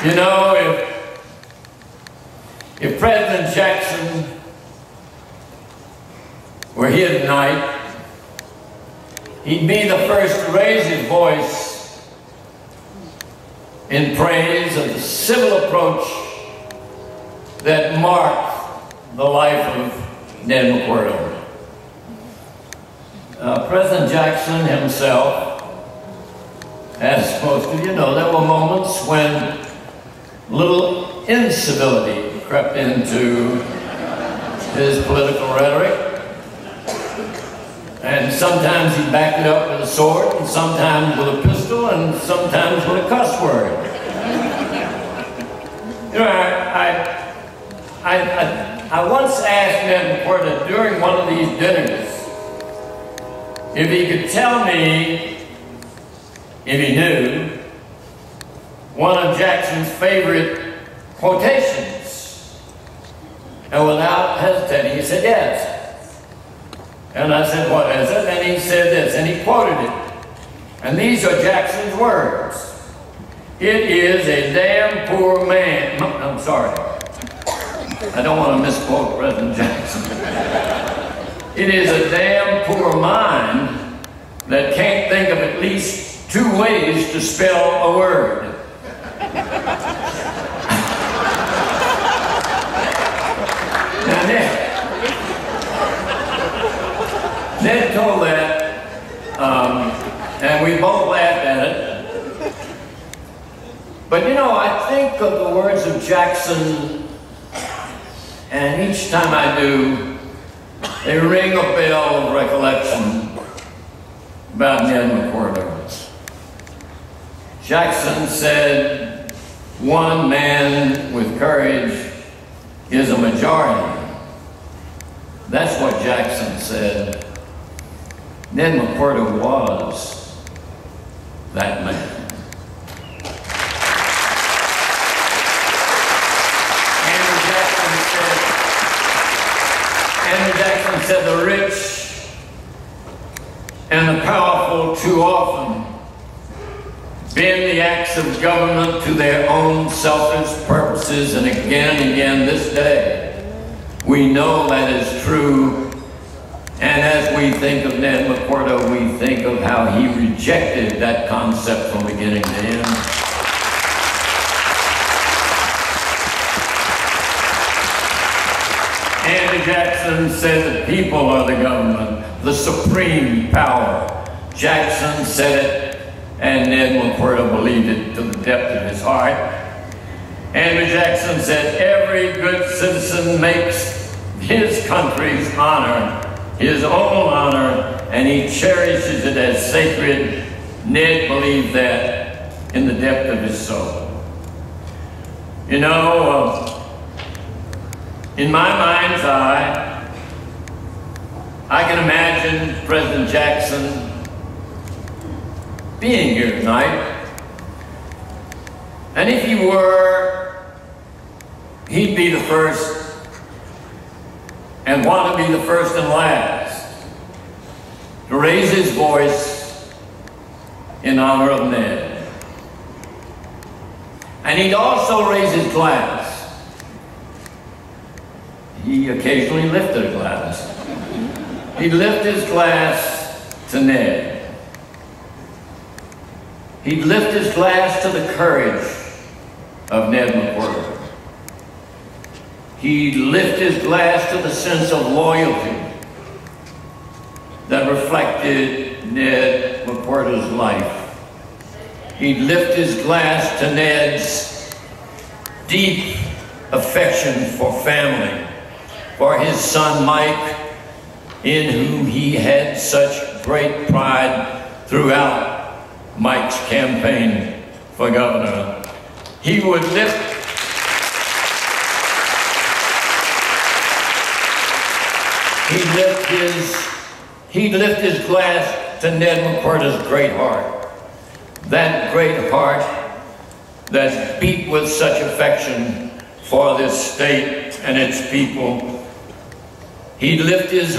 You know, if President Jackson were here tonight, he'd be the first to raise his voice in praise of the civil approach that marked the life of Ned McWherter. President Jackson himself, as most of you know, there were moments when little incivility crept into his political rhetoric. And sometimes he backed it up with a sword, and sometimes with a pistol, and sometimes with a cuss word. You know, I once asked Ned McWherter during one of these dinners if he could tell me, if he knew, one of Jackson's favorite quotations. And without hesitating, he said, yes. And I said, what is it? And he said this, and he quoted it. And these are Jackson's words. It is a damn poor man. I'm sorry. I don't want to misquote President Jackson. It is a damn poor mind that can't think of at least 2 ways to spell a word. Now, Ned told that, and we both laughed at it. But you know, I think of the words of Jackson, and each time I do, they ring a bell of recollection about Ned McWherter. Jackson said, one man with courage is a majority. That's what Jackson said. Ned McWherter was that man. Andrew Jackson said, the rich and the powerful too often bend the acts of government to their own selfish purposes, and again this day we know that is true. And as we think of Ned McWherter, we think of how he rejected that concept from beginning to end. Andrew Jackson said that people are the government, the supreme power. Jackson said it, and Ned McWherter believed it to the depth of his heart. Andrew Jackson said, every good citizen makes his country's honor his own honor, and he cherishes it as sacred. Ned believed that in the depth of his soul. You know, in my mind's eye, I can imagine President Jackson being here tonight. And if he were, he'd be the first and want to be the first and last to raise his voice in honor of Ned. And he'd also raise his glass. He occasionally lifted a glass. He'd lift his glass to Ned. He'd lift his glass to the courage of Ned McWherter. He'd lift his glass to the sense of loyalty that reflected Ned McWherter's life. He'd lift his glass to Ned's deep affection for family, for his son Mike, in whom he had such great pride throughout Mike's campaign for governor. He would lift He'd lift his glass to Ned McWherter's great heart. That great heart that beat with such affection for this state and its people. He'd lift his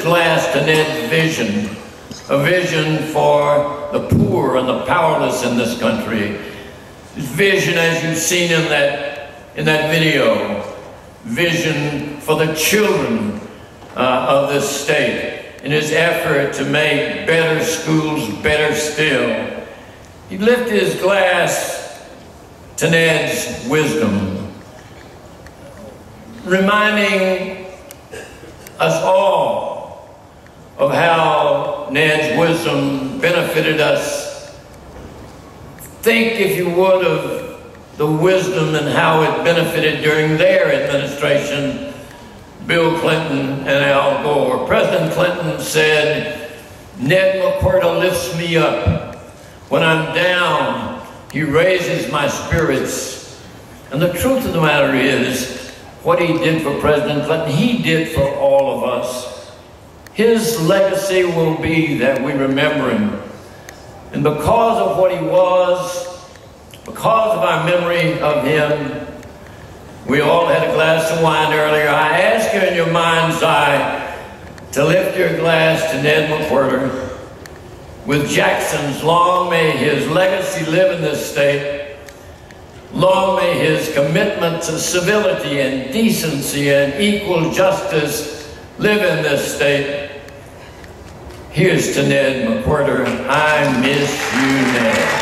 glass to Ned's vision, a vision for the poor and the powerless in this country, His vision, as you've seen in that video, vision for the children of this state, in his effort to make better schools better still. He lifted his glass to Ned's wisdom, reminding us all of how Ned's wisdom benefited us. Think, if you would, of the wisdom and how it benefited during their administration, Bill Clinton and Al Gore. President Clinton said, "Ned McWherter lifts me up. When I'm down, he raises my spirits." And the truth of the matter is, what he did for President Clinton, he did for all of us. His legacy will be that we remember him. And because of what he was, because of our memory of him, we all had a glass of wine earlier. I ask you in your mind's eye to lift your glass to Ned McWherter with Jackson's. Long may his legacy live in this state. Long may his commitment to civility and decency and equal justice live in this state. Here's to Ned McWherter. I miss you, Ned.